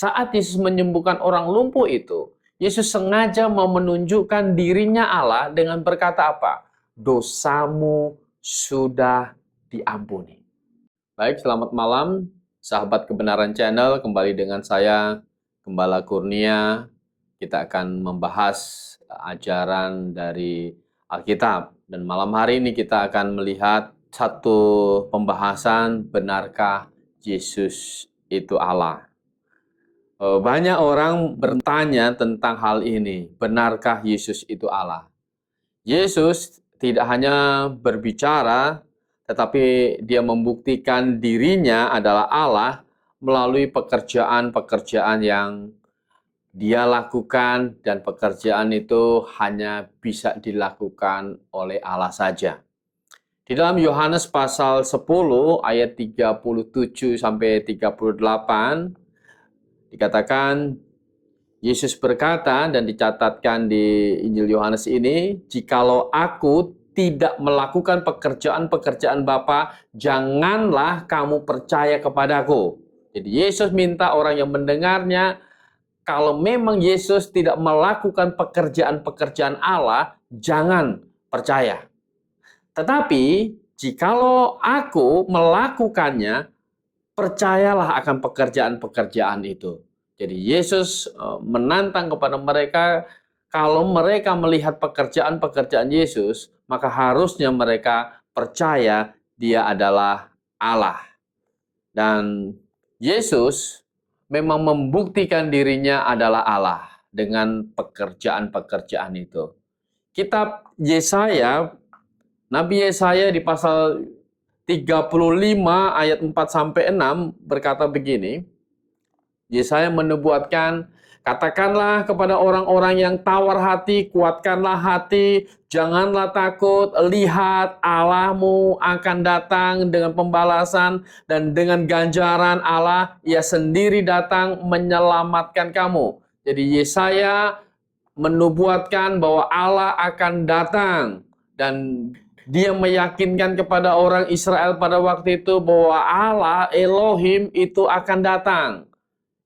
Saat Yesus menyembuhkan orang lumpuh itu, Yesus sengaja mau menunjukkan dirinya Allah dengan berkata apa? Dosamu sudah diampuni. Baik, selamat malam, sahabat Kebenaran Channel. Kembali dengan saya, Gembala Kurnia. Kita akan membahas ajaran dari Alkitab. Dan malam hari ini kita akan melihat satu pembahasan, benarkah Yesus itu Allah? Banyak orang bertanya tentang hal ini. Benarkah Yesus itu Allah? Yesus tidak hanya berbicara, tetapi dia membuktikan dirinya adalah Allah melalui pekerjaan-pekerjaan yang dia lakukan, dan pekerjaan itu hanya bisa dilakukan oleh Allah saja. Di dalam Yohanes pasal 10 ayat 37 sampai 38 dikatakan, Yesus berkata, dan dicatatkan di Injil Yohanes ini, jikalau aku tidak melakukan pekerjaan-pekerjaan Bapa, janganlah kamu percaya kepadaku. Jadi Yesus minta orang yang mendengarnya, kalau memang Yesus tidak melakukan pekerjaan-pekerjaan Allah, jangan percaya. Tetapi, jikalau aku melakukannya, percayalah akan pekerjaan-pekerjaan itu. Jadi Yesus menantang kepada mereka, kalau mereka melihat pekerjaan-pekerjaan Yesus, maka harusnya mereka percaya dia adalah Allah. Dan Yesus memang membuktikan dirinya adalah Allah dengan pekerjaan-pekerjaan itu. Kitab Yesaya, Nabi Yesaya di pasal 35 ayat 4-6 berkata begini, Yesaya menubuatkan, katakanlah kepada orang-orang yang tawar hati, kuatkanlah hati, janganlah takut, lihat Allahmu akan datang dengan pembalasan dan dengan ganjaran Allah, ia sendiri datang menyelamatkan kamu. Jadi Yesaya menubuatkan bahwa Allah akan datang, dan dia meyakinkan kepada orang Israel pada waktu itu bahwa Allah, Elohim itu akan datang.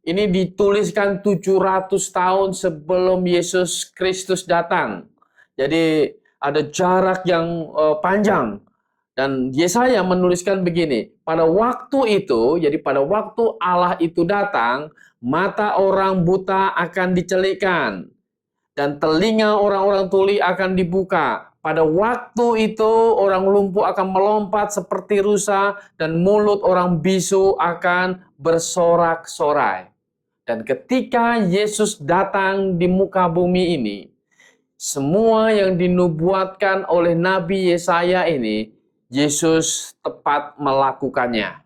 Ini dituliskan 700 tahun sebelum Yesus Kristus datang. Jadi ada jarak yang panjang. Dan Yesaya menuliskan begini, pada waktu itu, jadi pada waktu Allah itu datang, mata orang buta akan dicelikkan, dan telinga orang-orang tuli akan dibuka. Pada waktu itu orang lumpuh akan melompat seperti rusa, dan mulut orang bisu akan bersorak-sorai. Dan ketika Yesus datang di muka bumi ini, semua yang dinubuatkan oleh Nabi Yesaya ini, Yesus tepat melakukannya.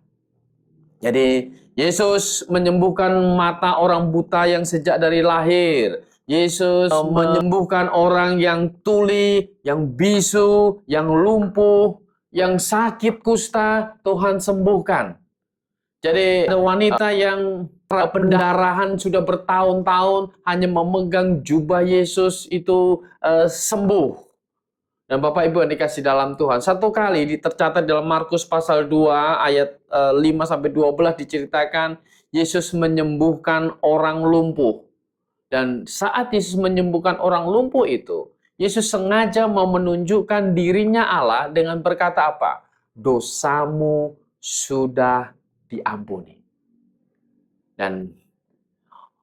Jadi Yesus menyembuhkan mata orang buta yang sejak dari lahir. Yesus menyembuhkan orang yang tuli, yang bisu, yang lumpuh, yang sakit kusta, Tuhan sembuhkan. Jadi ada wanita yang pendarahan sudah bertahun-tahun, hanya memegang jubah Yesus itu sembuh. Dan Bapak Ibu yang dikasih dalam Tuhan, satu kali tercatat dalam Markus pasal 2 ayat 5-12 diceritakan Yesus menyembuhkan orang lumpuh. Dan saat Yesus menyembuhkan orang lumpuh itu, Yesus sengaja mau menunjukkan dirinya Allah dengan berkata apa? Dosamu sudah diampuni. Dan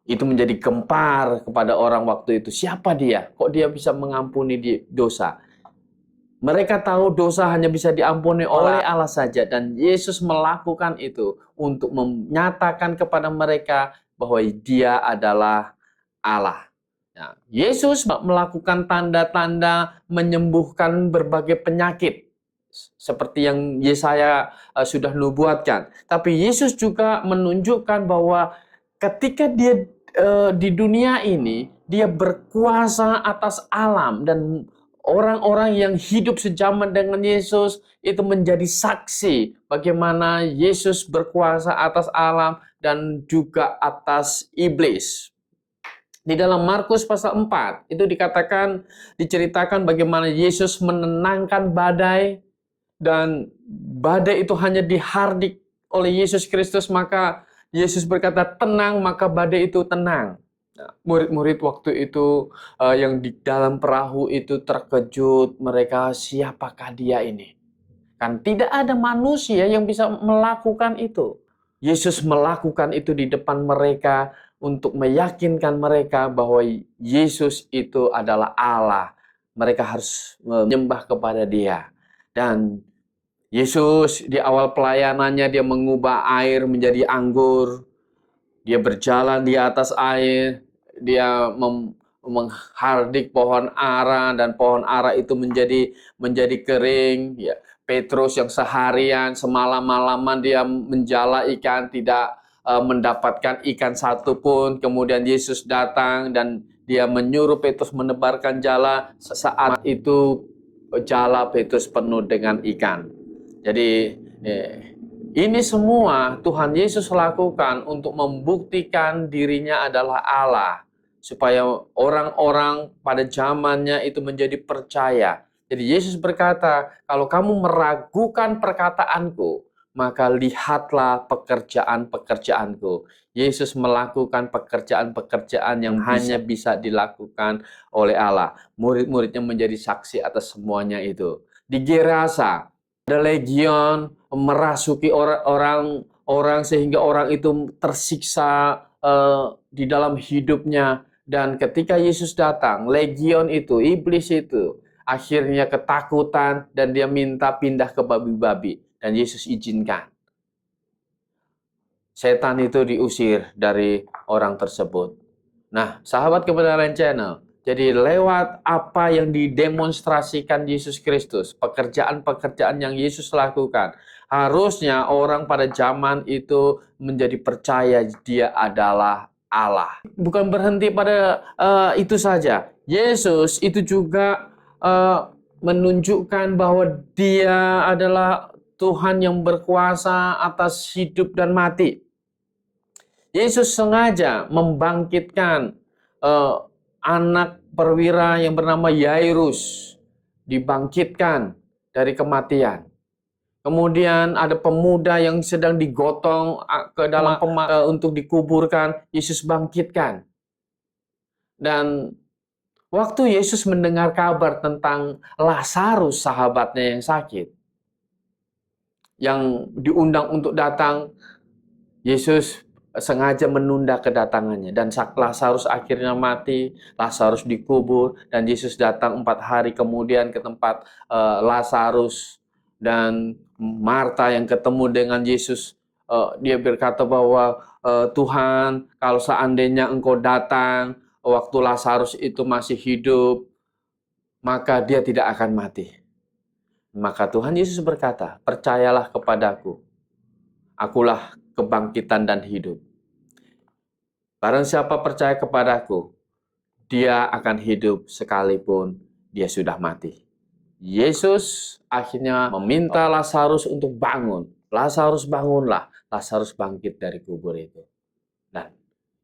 itu menjadi gempar kepada orang waktu itu. Siapa dia? Kok dia bisa mengampuni dosa? Mereka tahu dosa hanya bisa diampuni oleh Allah saja. Dan Yesus melakukan itu untuk menyatakan kepada mereka bahwa dia adalah Allah. Nah, Yesus melakukan tanda-tanda menyembuhkan berbagai penyakit seperti yang Yesaya sudah nubuatkan. Tapi Yesus juga menunjukkan bahwa ketika dia di dunia ini, dia berkuasa atas alam, dan orang-orang yang hidup sejaman dengan Yesus itu menjadi saksi bagaimana Yesus berkuasa atas alam dan juga atas iblis. Di dalam Markus pasal 4 itu diceritakan bagaimana Yesus menenangkan badai, dan badai itu hanya dihardik oleh Yesus Kristus, maka Yesus berkata, tenang, maka badai itu tenang. Nah, murid-murid waktu itu yang di dalam perahu itu terkejut. Mereka, siapakah dia ini? Kan tidak ada manusia yang bisa melakukan itu. Yesus melakukan itu di depan mereka untuk meyakinkan mereka bahwa Yesus itu adalah Allah. Mereka harus menyembah kepada Dia. Dan Yesus di awal pelayanannya dia mengubah air menjadi anggur. Dia berjalan di atas air. Dia menghardik pohon ara dan pohon ara itu menjadi kering. Ya, Petrus yang seharian semalam-malaman dia menjala ikan tidak mendapatkan ikan satupun. Kemudian Yesus datang dan dia menyuruh Petrus menebarkan jala. Saat itu jala Petrus penuh dengan ikan. Jadi ini semua Tuhan Yesus lakukan untuk membuktikan dirinya adalah Allah. Supaya orang-orang pada zamannya itu menjadi percaya. Jadi Yesus berkata, kalau kamu meragukan perkataanku, maka lihatlah pekerjaan-pekerjaanku. Yesus melakukan pekerjaan-pekerjaan yang hanya bisa dilakukan oleh Allah. Murid-muridnya menjadi saksi atas semuanya itu. Di Gerasa, ada legion merasuki orang sehingga orang itu tersiksa di dalam hidupnya. Dan ketika Yesus datang, legion itu, iblis itu, akhirnya ketakutan dan dia minta pindah ke babi-babi. Dan Yesus izinkan. Setan itu diusir dari orang tersebut. Nah, sahabat kebenaran channel, jadi lewat apa yang didemonstrasikan Yesus Kristus, pekerjaan-pekerjaan yang Yesus lakukan, harusnya orang pada zaman itu menjadi percaya dia adalah Allah. Bukan berhenti pada itu saja. Yesus itu juga menunjukkan bahwa dia adalah Tuhan yang berkuasa atas hidup dan mati. Yesus sengaja membangkitkan anak perwira yang bernama Yairus, dibangkitkan dari kematian. Kemudian ada pemuda yang sedang digotong ke dalam untuk dikuburkan, Yesus bangkitkan. Dan waktu Yesus mendengar kabar tentang Lazarus, sahabatnya yang sakit, yang diundang untuk datang, Yesus sengaja menunda kedatangannya. Dan Lazarus akhirnya mati, Lazarus dikubur, dan Yesus datang 4 hari kemudian ke tempat Lazarus. Dan Marta yang ketemu dengan Yesus, dia berkata bahwa Tuhan, kalau seandainya engkau datang waktu Lazarus itu masih hidup, maka dia tidak akan mati. Maka Tuhan Yesus berkata, percayalah kepadaku, akulah kebangkitan dan hidup. Barang siapa percaya kepadaku, dia akan hidup sekalipun dia sudah mati. Yesus akhirnya meminta Lazarus untuk bangun. Lazarus bangunlah. Lazarus bangkit dari kubur itu. Dan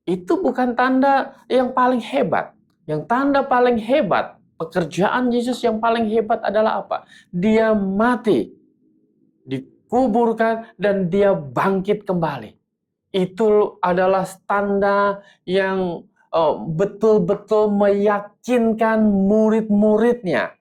itu bukan tanda yang paling hebat. Yang tanda paling hebat, pekerjaan Yesus yang paling hebat adalah apa? Dia mati, dikuburkan, dan dia bangkit kembali. Itu adalah tanda yang betul-betul meyakinkan murid-muridnya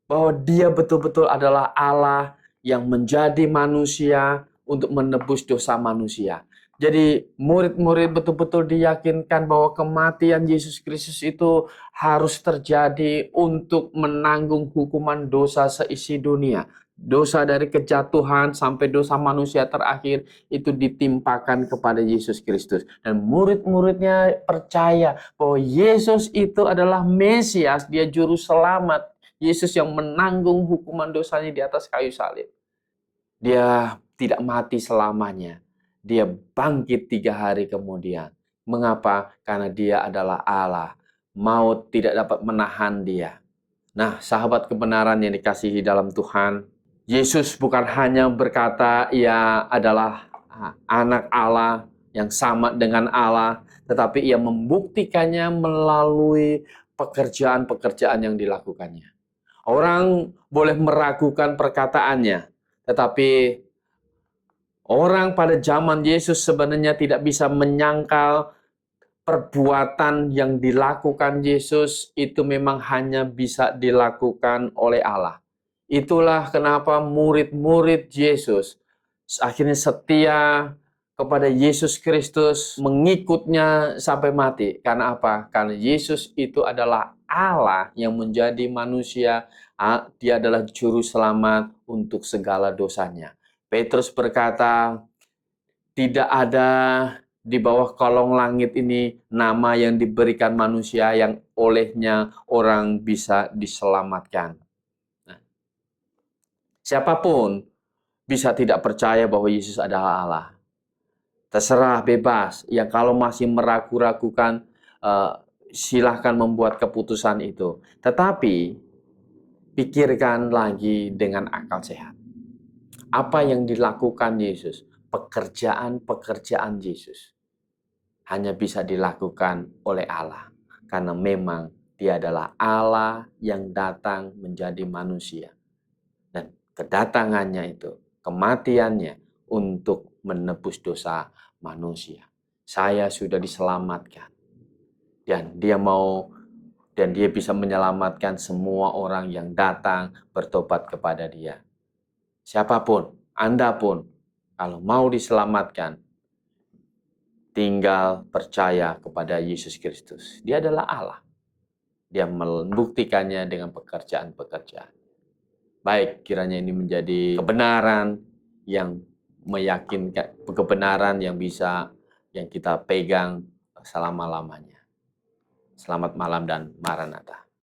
bahwa dia betul-betul adalah Allah yang menjadi manusia untuk menebus dosa manusia. Jadi murid-murid betul-betul diyakinkan bahwa kematian Yesus Kristus itu harus terjadi untuk menanggung hukuman dosa seisi dunia. Dosa dari kejatuhan sampai dosa manusia terakhir itu ditimpakan kepada Yesus Kristus. Dan murid-muridnya percaya bahwa Yesus itu adalah Mesias, dia juru selamat. Yesus yang menanggung hukuman dosanya di atas kayu salib. Dia tidak mati selamanya. Dia bangkit 3 hari kemudian. Mengapa? Karena dia adalah Allah. Maut tidak dapat menahan dia. Nah, sahabat kebenaran yang dikasihi dalam Tuhan, Yesus bukan hanya berkata ia adalah anak Allah yang sama dengan Allah, tetapi ia membuktikannya melalui pekerjaan-pekerjaan yang dilakukannya. Orang boleh meragukan perkataannya, tetapi Orang pada zaman Yesus sebenarnya tidak bisa menyangkal perbuatan yang dilakukan Yesus itu memang hanya bisa dilakukan oleh Allah. Itulah kenapa murid-murid Yesus akhirnya setia kepada Yesus Kristus, mengikutnya sampai mati. Karena apa? Karena Yesus itu adalah Allah yang menjadi manusia. Dia adalah juru selamat untuk segala dosanya. Petrus berkata, tidak ada di bawah kolong langit ini nama yang diberikan manusia yang olehnya orang bisa diselamatkan. Nah, siapapun bisa tidak percaya bahwa Yesus adalah Allah. Terserah, bebas. Ya kalau masih meragu-ragukan, silahkan membuat keputusan itu. Tetapi pikirkan lagi dengan akal sehat. Apa yang dilakukan Yesus? Pekerjaan-pekerjaan Yesus hanya bisa dilakukan oleh Allah. Karena memang Dia adalah Allah yang datang menjadi manusia. Dan kedatangannya itu, kematiannya untuk menebus dosa manusia. Saya sudah diselamatkan. Dan Dia bisa menyelamatkan semua orang yang datang bertobat kepada Dia. Siapapun, Anda pun, kalau mau diselamatkan, tinggal percaya kepada Yesus Kristus. Dia adalah Allah. Dia membuktikannya dengan pekerjaan-pekerjaan. Baik, kiranya ini menjadi kebenaran yang meyakinkan, kebenaran yang kita pegang selama-lamanya. Selamat malam dan Maranatha.